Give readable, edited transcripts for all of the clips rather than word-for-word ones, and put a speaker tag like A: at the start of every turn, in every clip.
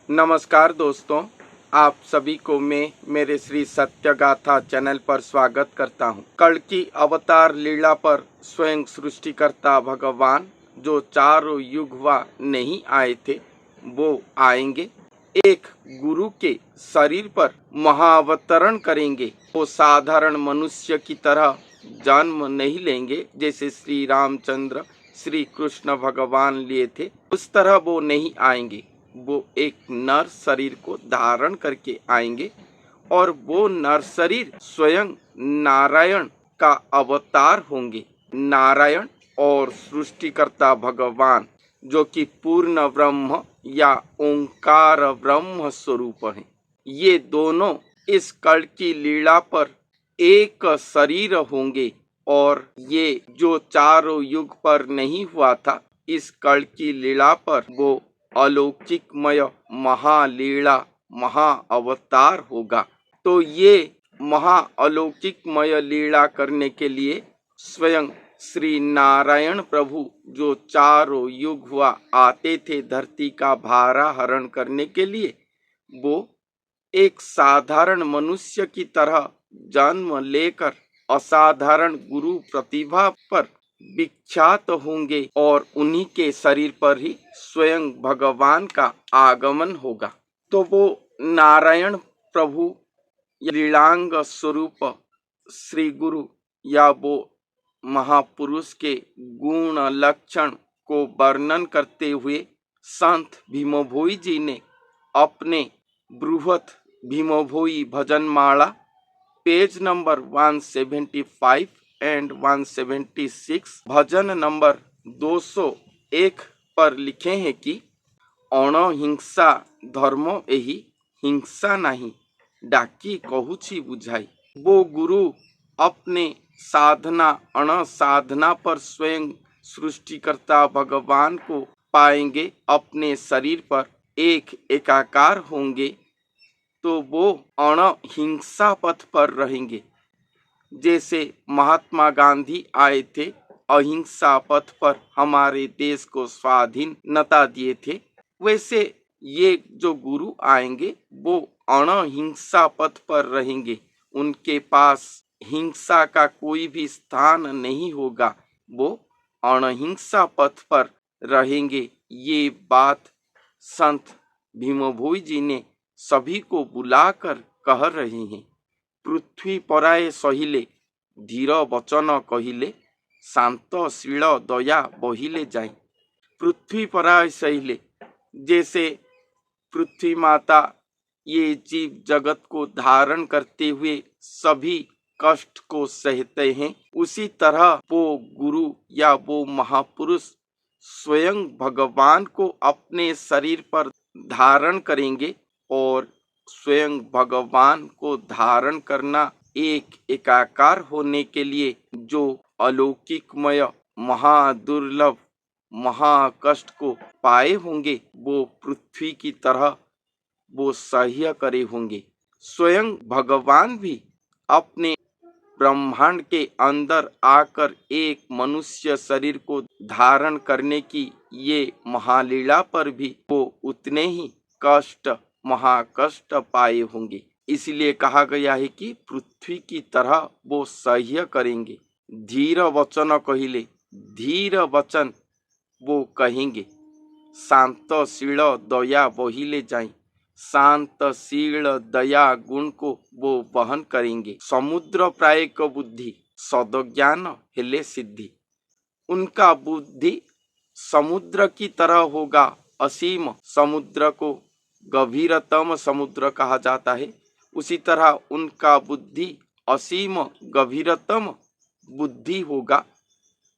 A: नमस्कार दोस्तों, आप सभी को मैं मेरे श्री सत्य गाथा चैनल पर स्वागत करता हूँ। कल की अवतार लीला पर स्वयं सृष्टिकर्ता भगवान जो चारों युग हुआ नहीं आए थे वो आएंगे। एक गुरु के शरीर पर महाअवतरण करेंगे। वो साधारण मनुष्य की तरह जन्म नहीं लेंगे जैसे श्री रामचंद्र श्री कृष्ण भगवान लिए थे, उस तरह वो नहीं आएंगे। वो एक नर शरीर को धारण करके आएंगे और वो नर शरीर स्वयं नारायण का अवतार होंगे। नारायण और सृष्टिकर्ता भगवान जो कि पूर्ण ब्रह्म या ओंकार ब्रह्म स्वरूप है, ये दोनों इस कल की लीला पर एक शरीर होंगे। और ये जो चारों युग पर नहीं हुआ था, इस कल की लीला पर वो अलौकिकमय महालीला महा अवतार होगा। तो ये महा अलौकिकमय लीला करने के लिए स्वयं श्री नारायण प्रभु जो चारों युग हुआ आते थे धरती का भारा हरण करने के लिए, वो एक साधारण मनुष्य की तरह जन्म लेकर असाधारण गुरु प्रतिभा पर विख्यात होंगे और उन्हीं के शरीर पर ही स्वयं भगवान का आगमन होगा। तो वो नारायण प्रभु लीलांग स्वरूप श्री गुरु या वो महापुरुष के गुण लक्षण को वर्णन करते हुए संत भीमभोई जी ने अपने बृहत भीमभोई भजनमाला page number 175 and 176 bhajan number 201 पर लिखे हैं कि अणहिंसा धर्म एही हिंसा नहीं डाकी कहूछि बुझाई। वो गुरु अपने साधना अणसाधना पर स्वयं सृष्टिकर्ता भगवान को पाएंगे, अपने शरीर पर एक एकाकार होंगे, तो वो अणहिंसा पथ पर रहेंगे। जैसे महात्मा गांधी आए थे, अहिंसा पथ पर हमारे देश को स्वाधीनता दिए थे, वैसे ये जो गुरु आएंगे वो अणहिंसा पथ पर रहेंगे। उनके पास हिंसा का कोई भी स्थान नहीं होगा, वो अणहिंसा पथ पर रहेंगे। ये बात संत भीमभोई जी ने सभी को बुलाकर कह रहे हैं। पृथ्वी पराए सहिले धीर वचन कहिले शांत शील दया बहिले जाए। पृथ्वी पराए सहिले, जैसे पृथ्वी माता ये जीव जगत को धारण करते हुए सभी कष्ट को सहते हैं, उसी तरह वो गुरु या वो महापुरुष स्वयं भगवान को अपने शरीर पर धारण करेंगे। और स्वयं भगवान को धारण करना एक एकाकार होने के लिए जो अलौकिकमय महादुर्लभ महाकष्ट को पाए होंगे, वो पृथ्वी की तरह वो सह्य करे होंगे। स्वयं भगवान भी अपने ब्रह्मांड के अंदर आकर एक मनुष्य शरीर को धारण करने की ये महालीला पर भी वो उतने ही कष्ट महाकष्ट पाए होंगे। इसलिए कहा गया है कि पृथ्वी की तरह वो सह्य करेंगे। धीर वचन कहिले, धीर वचन वो कहेंगे। शांत शील दया बहिले जाए, शांत शील दया गुण को वो वहन करेंगे। समुद्र प्रायिक बुद्धि सदज्ञान हेले सिद्धि। उनका बुद्धि समुद्र की तरह होगा। असीम समुद्र को गभीरतम समुद्र कहा जाता है, उसी तरह उनका बुद्धि असीम गभीरतम बुद्धि होगा।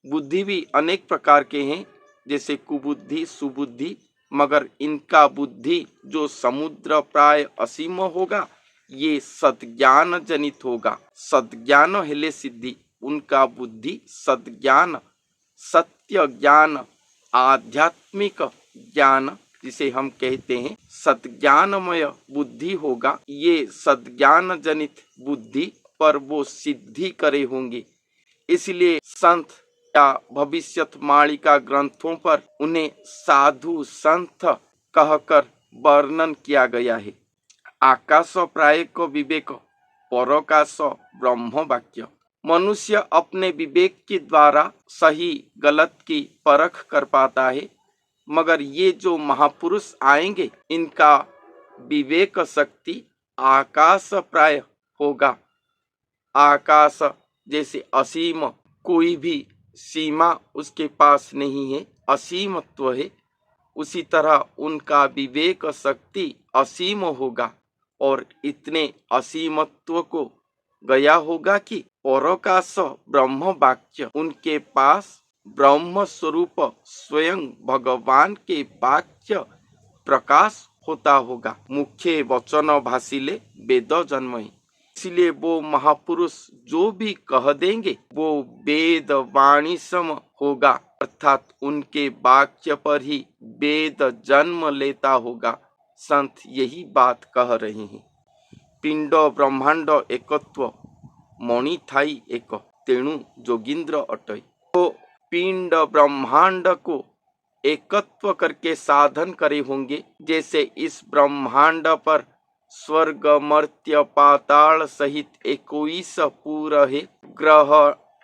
A: बुद्धि भी अनेक प्रकार के हैं, जैसे कुबुद्धि सुबुद्धि, मगर इनका बुद्धि जो समुद्र प्राय असीम होगा, ये सद्ज्ञान जनित होगा। सद्ज्ञान हेले सिद्धि। उनका बुद्धि सद्ज्ञान सत्य ज्ञान आध्यात्मिक ज्ञान जिसे हम कहते हैं सद्ज्ञानमय बुद्धि होगा। ये सद्ज्ञान जनित बुद्धि पर वो सिद्धि करे होंगे। इसलिए संत या भविष्यत मालिका ग्रंथों पर उन्हें साधु संत कहकर वर्णन किया गया है। आकाश प्रायक विवेक परोकाश ब्रह्म वाक्य। मनुष्य अपने विवेक के द्वारा सही गलत की परख कर पाता है, मगर ये जो महापुरुष आएंगे इनका विवेक शक्ति आकाश प्राय होगा। आकाश जैसे असीम, कोई भी सीमा उसके पास नहीं है, असीमत्व है, उसी तरह उनका विवेक शक्ति असीम होगा और इतने असीमत्व को गया होगा कि परोकाश ब्रह्म वाक्य, उनके पास ब्रह्म स्वरूप स्वयं भगवान के वाक्य प्रकाश होता होगा। मुख्य वचन भाषिले वेद जन्महि। इसलिए वो महापुरुष जो भी कह देंगे वो वेद वाणी सम होगा, अर्थात उनके वाक्य पर ही वेद जन्म लेता होगा। संत यही बात कह रहे हैं। पिंड ब्रह्मांड एकत्व मणि थाई एक, तेणु जोगिंद्र अटय। तो पिंड ब्रह्मांड को एकत्व करके साधन करे होंगे। जैसे इस ब्रह्मांड पर स्वर्ग मर्त्य पाताल सहित 21 पूर है, ग्रह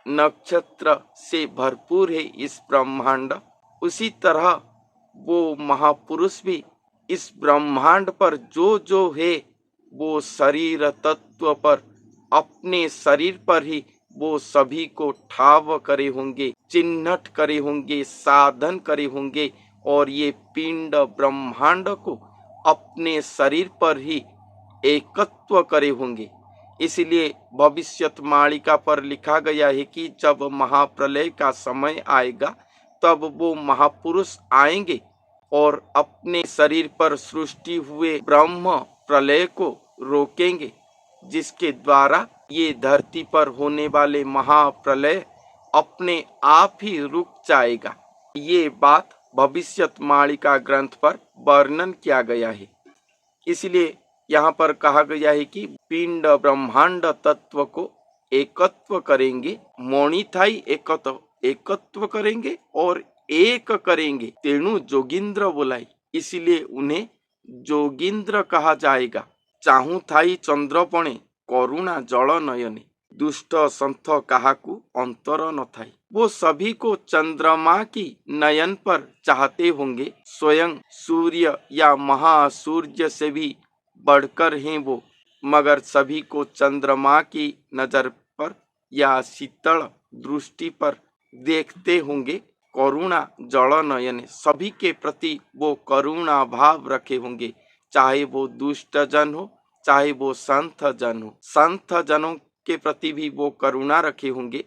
A: नक्षत्र से भरपूर है इस ब्रह्मांड, उसी तरह वो महापुरुष भी इस ब्रह्मांड पर जो जो है वो शरीर तत्व पर, अपने शरीर पर ही वो सभी को ठाव करे होंगे, चिन्हट करे होंगे, साधन करे होंगे और ये पिंड ब्रह्मांड को अपने शरीर पर ही एकत्व करे होंगे। इसलिए भविष्यत मालिका पर लिखा गया है कि जब महाप्रलय का समय आएगा तब वो महापुरुष आएंगे और अपने शरीर पर सृष्टि हुए ब्रह्म प्रलय को रोकेंगे, जिसके द्वारा ये धरती पर होने वाले महाप्रलय अपने आप ही रुक जाएगा। ये बात भविष्यत मालिका ग्रंथ पर वर्णन किया गया है। इसलिए यहाँ पर कहा गया है कि पिंड ब्रह्मांड तत्व को एकत्व करेंगे, मोणिथाई एकत्व करेंगे और एक करेंगे, तेणु जोगिंद्र बोलाई, इसलिए उन्हें जोगिंद्र कहा जाएगा। चाहू थाई चंद्रपणे करुणा जल नयने, दुष्ट संथ काहाकू अंतर न थाई। वो सभी को चंद्रमा की नयन पर चाहते होंगे। स्वयं सूर्य या महासूर्य से भी बढ़कर हैं वो, मगर सभी को चंद्रमा की नजर पर या शीतल दृष्टि पर देखते होंगे। करुणा जल नयन, सभी के प्रति वो करुणा भाव रखे होंगे, चाहे वो दुष्ट जन हो चाहे वो संत जन हो। संत जनों के प्रति भी वो करुणा रखे होंगे,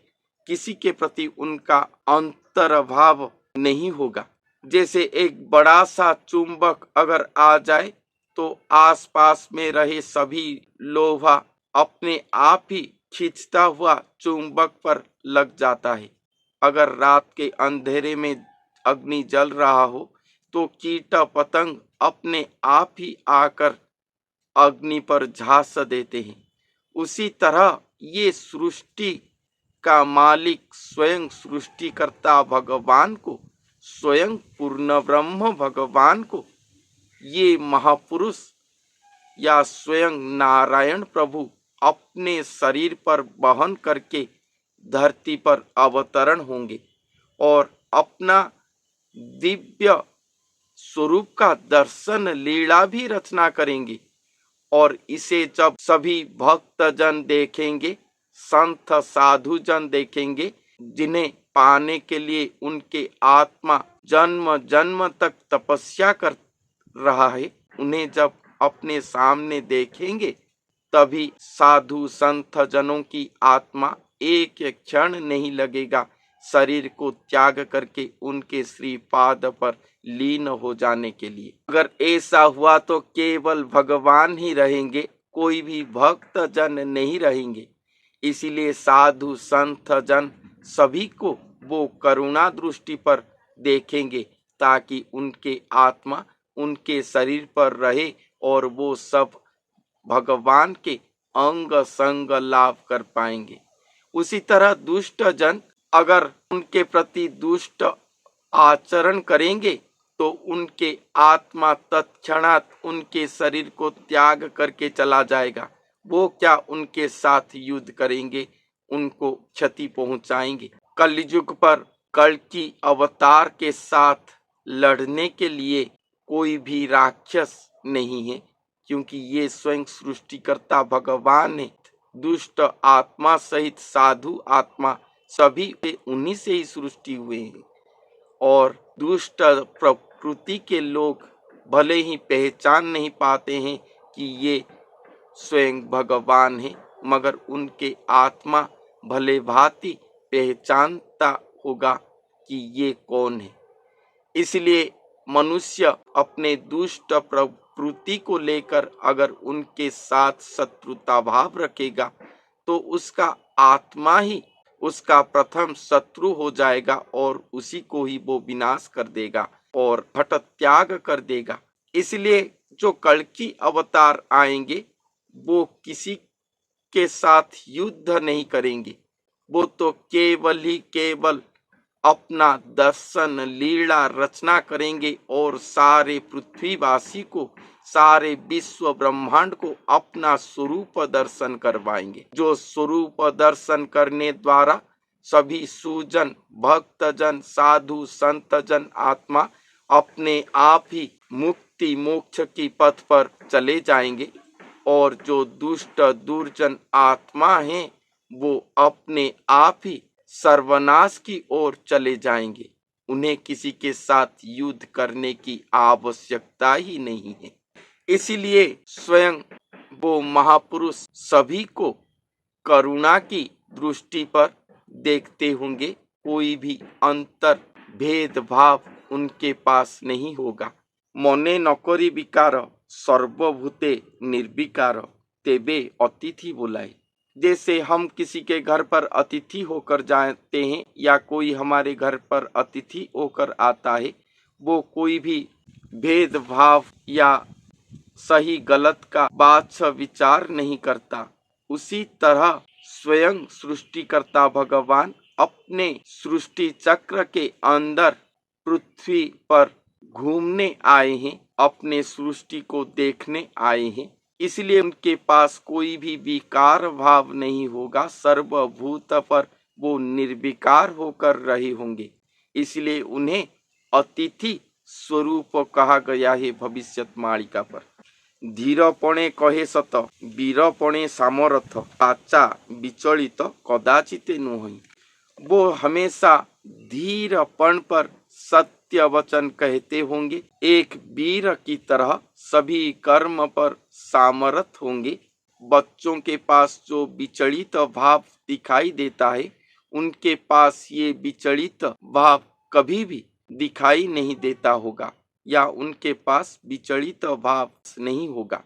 A: किसी के प्रति उनका अंतर भाव नहीं होगा। जैसे एक बड़ा सा चुंबक अगर आ जाए तो आसपास में रहे सभी लोहा अपने आप ही खींचता हुआ चुंबक पर लग जाता है। अगर रात के अंधेरे में अग्नि जल रहा हो तो कीट पतंग अपने आप ही आकर अग्नि पर झांस देते हैं। उसी तरह ये सृष्टि का मालिक स्वयं सृष्टिकर्ता भगवान को, स्वयं पूर्ण ब्रह्म भगवान को ये महापुरुष या स्वयं नारायण प्रभु अपने शरीर पर वहन करके धरती पर अवतरण होंगे और अपना दिव्य स्वरूप का दर्शन लीला भी रचना करेंगे। और इसे जब सभी भक्त जन देखेंगे, संत साधु जन देखेंगे, जिन्हें पाने के लिए उनके आत्मा जन्म जन्म तक तपस्या कर रहा है, उन्हें जब अपने सामने देखेंगे तभी साधु संत जनों की आत्मा एक क्षण नहीं लगेगा शरीर को त्याग करके उनके श्रीपाद पर लीन हो जाने के लिए। अगर ऐसा हुआ तो केवल भगवान ही रहेंगे, कोई भी भक्त जन नहीं रहेंगे। इसीलिए साधु संत जन सभी को वो करुणा दृष्टि पर देखेंगे ताकि उनके आत्मा उनके शरीर पर रहे और वो सब भगवान के अंग संग लाभ कर पाएंगे। उसी तरह दुष्ट जन अगर उनके प्रति दुष्ट आचरण करेंगे तो उनके आत्मा तत्क्षणात उनके शरीर को त्याग करके चला जाएगा। वो क्या उनके साथ युद्ध करेंगे, उनको क्षति पहुंचाएंगे। कलयुग पर कल्कि अवतार के साथ लड़ने के लिए कोई भी राक्षस नहीं है, क्योंकि ये स्वयं सृष्टिकर्ता भगवान है। दुष्ट आत्मा सहित साधु आत्मा सभी उन्हीं से ही सृष्टि हुए हैं। और दुष्ट प्रकृति के लोग भले ही पहचान नहीं पाते हैं कि ये स्वयं भगवान है, मगर उनके आत्मा भले भांति पहचानता होगा कि ये कौन है। इसलिए मनुष्य अपने दुष्ट प्रवृत्ति को लेकर अगर उनके साथ शत्रुता भाव रखेगा तो उसका आत्मा ही उसका प्रथम शत्रु हो जाएगा और उसी को ही वो विनाश कर देगा और हठ त्याग कर देगा। इसलिए जो कल्कि अवतार आएंगे वो किसी के साथ युद्ध नहीं करेंगे, वो तो केवल अपना दर्शन लीला रचना करेंगे और सारे पृथ्वीवासी को, सारे विश्व ब्रह्मांड को अपना स्वरूप दर्शन करवाएंगे। जो स्वरूप दर्शन करने द्वारा सभी सुजन, भक्तजन, साधु, संतजन आत्मा अपने आप ही मुक्ति मोक्ष की पथ पर चले जाएंगे और जो दुष्ट दुर्जन आत्मा हैं वो अपने आप ही सर्वनाश की ओर चले जाएंगे। उन्हें किसी के साथ युद्ध करने की आवश्यकता ही नहीं है। इसीलिए स्वयं वो महापुरुष सभी को करुणा की दृष्टि पर देखते होंगे। कोई भी अंतर भेदभाव उनके पास नहीं होगा। मने नकरी विकार सर्वभूते निर्विकार तेबे अतिथि बोलाए। जैसे हम किसी के घर पर अतिथि होकर जाते हैं या कोई हमारे घर पर अतिथि होकर आता है, वो कोई भी भेदभाव या सही गलत का बात विचार नहीं करता। उसी तरह स्वयं सृष्टिकर्ता भगवान अपने सृष्टि चक्र के अंदर पृथ्वी पर घूमने आए हैं, अपने सृष्टि को देखने आए हैं। इसलिए उनके पास कोई भी विकार भाव नहीं होगा। सर्वभूत पर वो निर्विकार होकर रहे होंगे। इसलिए उन्हें अतिथि स्वरूप कहा गया है भविष्यत मालिका पर। धीरपणे कहे सत वीरपणे सामरथ आचा विचलित कदाचित नुहि। वो हमेशा धीरपण पर सत्य वचन कहते होंगे, एक वीर की तरह सभी कर्म पर सामर्थ होंगे। बच्चों के पास जो विचलित भाव दिखाई देता है, उनके पास ये विचलित भाव कभी भी दिखाई नहीं देता होगा या उनके पास विचलित भाव नहीं होगा।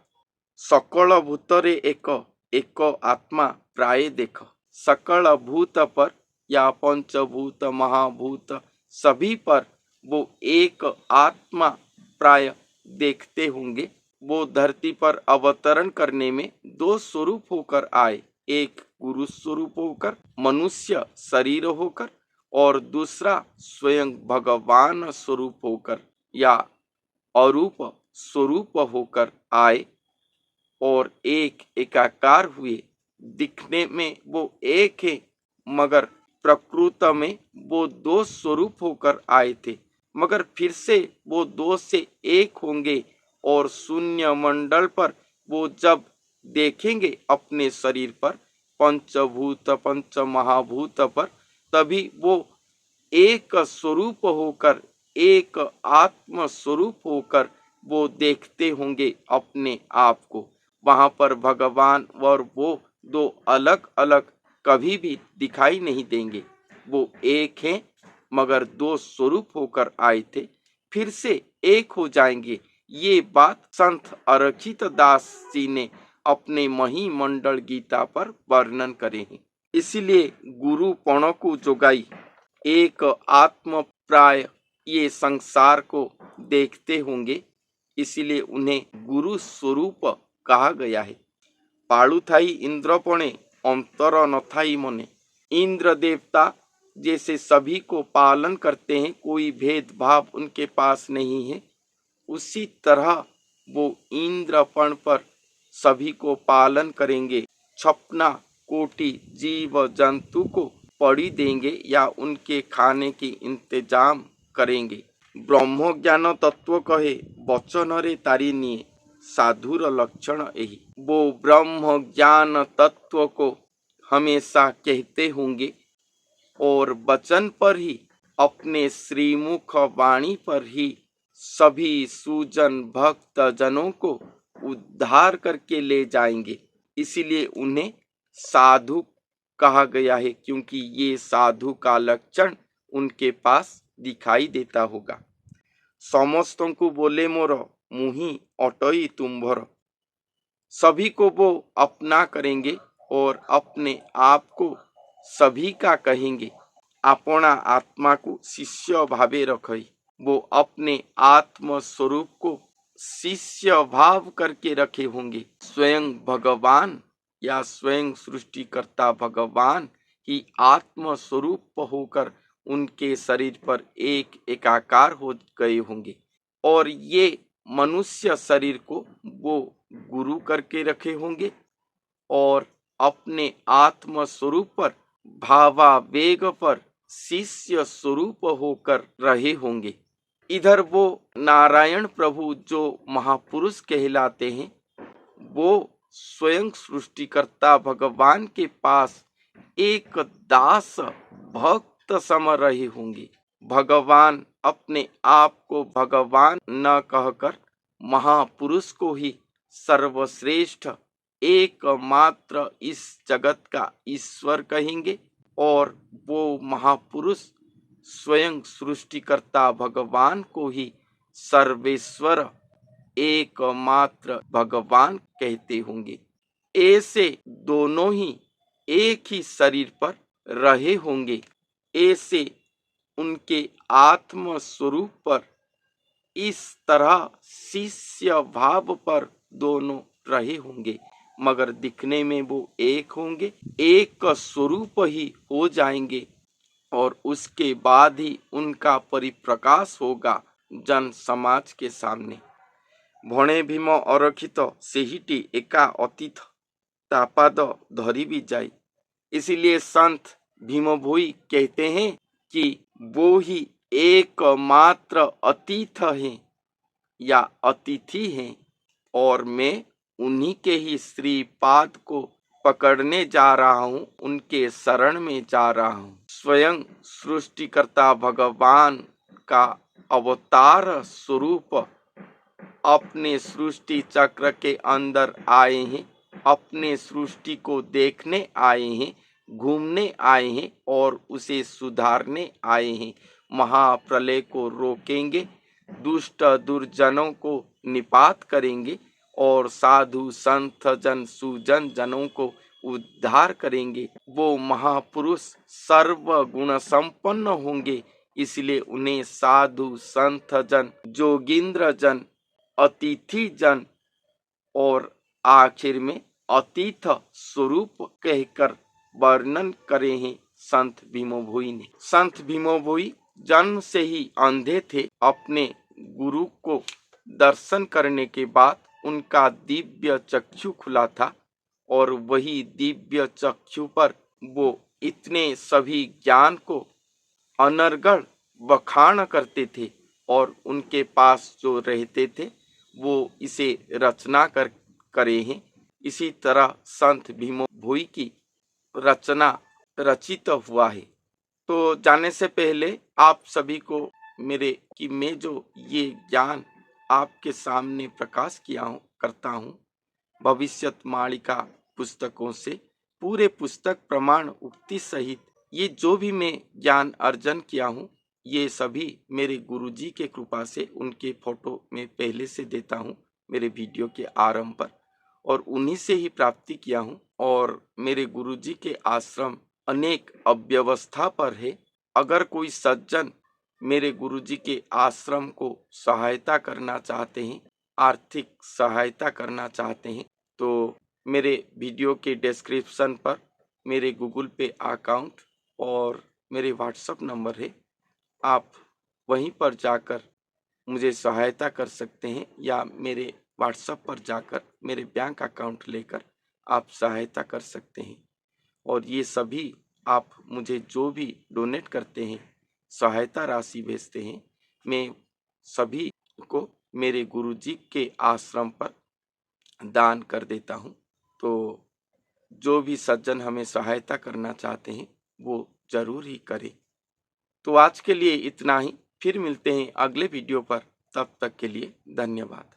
A: सकल भूतरे एक आत्मा प्राय देख। सकल भूत पर या पंचभूत महाभूत सभी पर वो एक आत्मा प्राय देखते होंगे। वो धरती पर अवतरण करने में दो स्वरूप होकर आए, एक गुरु स्वरूप होकर, मनुष्य शरीर होकर, और दूसरा स्वयं भगवान स्वरूप होकर या अरूप स्वरूप होकर आए और एक एकाकार हुए। दिखने में वो एक है, मगर प्रकृत में वो दो स्वरूप होकर आए थे, मगर फिर से वो दो से एक होंगे और शून्य मंडल पर वो जब देखेंगे अपने शरीर पर, पंचभूत पंच महाभूत पर, तभी वो एक स्वरूप होकर, एक आत्म स्वरूप होकर वो देखते होंगे अपने आप को। वहां पर भगवान और वो दो अलग अलग कभी भी दिखाई नहीं देंगे। वो एक हैं, मगर दो स्वरूप होकर आए थे, फिर से एक हो जाएंगे। ये बात संत अरचित दास जी ने अपने मही मंडल गीता पर वर्णन करे हैं। इसलिए गुरु पण को जोगाई एक आत्म प्राय ये संसार को देखते होंगे, इसलिए उन्हें गुरु स्वरूप कहा गया है। पाळु थाई इंद्रपणे अंतर न थाई मने। इंद्र देवता जैसे सभी को पालन करते हैं, कोई भेदभाव उनके पास नहीं है, उसी तरह वो इंद्रपण पर सभी को पालन करेंगे। 56 कोटि जीव जंतु को पड़ी देंगे या उनके खाने की इंतजाम करेंगे। ब्रह्म ज्ञान तत्व कहे वचन रे तारी निये, साधुर लक्षण यही। वो ब्रह्म ज्ञान तत्व को हमेशा कहते होंगे और वचन पर ही, अपने श्रीमुख वाणी पर ही सभी सुजन भक्त जनों को उद्धार करके ले जाएंगे। इसीलिए उन्हें साधु कहा गया है, क्योंकि ये साधु का लक्षण उनके पास दिखाई देता होगा। समस्तों को बोले मोर मुही अटई तुम्भर, सभी को वो अपना करेंगे और अपने आप को सभी का कहेंगे। अपना आत्मा को शिष्य भावे रखई, वो अपने आत्म स्वरूप को शिष्य भाव करके रखे होंगे। स्वयं भगवान या स्वयं सृष्टिकर्ता भगवान ही आत्म स्वरूप होकर उनके शरीर पर एक एकाकार हो गए होंगे और ये मनुष्य शरीर को वो गुरु करके रखे होंगे और अपने आत्म स्वरूप पर, भावावेग पर शिष्य स्वरूप होकर रहे होंगे। इधर वो नारायण प्रभु जो महापुरुष कहलाते हैं, वो स्वयं सृष्टिकर्ता भगवान के पास एक दास भक्त सम रहे होंगे। भगवान अपने आप को भगवान न कहकर महापुरुष को ही सर्वश्रेष्ठ एकमात्र इस जगत का ईश्वर कहेंगे और वो महापुरुष स्वयं सृष्टिकर्ता भगवान को ही सर्वेश्वर एकमात्र भगवान कहते होंगे। ऐसे दोनों ही एक ही शरीर पर रहे होंगे, ऐसे उनके आत्म स्वरूप पर इस तरह शिष्य भाव पर दोनों रहे होंगे, मगर दिखने में वो एक होंगे, एक स्वरूप ही हो जाएंगे और उसके बाद ही उनका परिप्रकाश होगा जन समाज के सामने। भणे भीम अरखित सेहिटी एका अतीत, तापाद धरी भी जाए। इसीलिए संत भीम भोई कहते हैं कि वो ही एकमात्र अतीत हैं या अतिथि हैं और मैं उन्हीं के ही श्रीपाद को पकड़ने जा रहा हूँ, उनके शरण में जा रहा हूँ। स्वयं सृष्टिकर्ता भगवान का अवतार स्वरूप अपने सृष्टि चक्र के अंदर आए हैं, अपने सृष्टि को देखने आए हैं, घूमने आए हैं और उसे सुधारने आए हैं। महाप्रलय को रोकेंगे, दुष्ट दुर्जनों को निपात करेंगे और साधु संत जन सुजन जनों को उद्धार करेंगे। वो महापुरुष सर्व गुण संपन्न होंगे, इसलिए उन्हें साधु संत जन, जोगिंद्र जन, अतिथि जन और आखिर में अतीत स्वरूप कहकर वर्णन करे हैं संत भीम भोई ने। संत भीम भोई जन्म से ही अंधे थे। अपने गुरु को दर्शन करने के बाद उनका दिव्य चक्षु खुला था और वही दिव्य चक्षु पर वो इतने सभी ज्ञान को अनर्गल बखान करते थे और उनके पास जो रहते थे वो इसे रचना करे हैं। इसी तरह संत भीम भोई की रचना रचित हुआ है। तो जाने से पहले आप सभी को मैं जो ये ज्ञान आपके सामने प्रकाश करता हूँ भविष्यत मालिका पुस्तकों से, पूरे पुस्तक प्रमाण उक्ति सहित ये जो भी मैं ज्ञान अर्जन किया हूँ, ये सभी मेरे गुरुजी के कृपा से, उनके फोटो में पहले से देता हूँ मेरे वीडियो के आरंभ पर और उन्हीं से ही प्राप्ति किया हूँ। और मेरे गुरुजी के आश्रम अनेक अव्यवस्था पर है। अगर कोई सज्जन मेरे गुरुजी के आश्रम को सहायता करना चाहते हैं, आर्थिक सहायता करना चाहते हैं, तो मेरे वीडियो के डिस्क्रिप्शन पर मेरे गूगल पे अकाउंट और मेरे व्हाट्सएप नंबर है, आप वहीं पर जाकर मुझे सहायता कर सकते हैं या मेरे व्हाट्सएप पर जाकर मेरे बैंक अकाउंट लेकर आप सहायता कर सकते हैं। और ये सभी आप मुझे जो भी डोनेट करते हैं, सहायता राशि भेजते हैं, मैं सभी को मेरे गुरुजी के आश्रम पर दान कर देता हूँ। तो जो भी सज्जन हमें सहायता करना चाहते हैं वो जरूर ही करें। तो आज के लिए इतना ही, फिर मिलते हैं अगले वीडियो पर, तब तक के लिए धन्यवाद।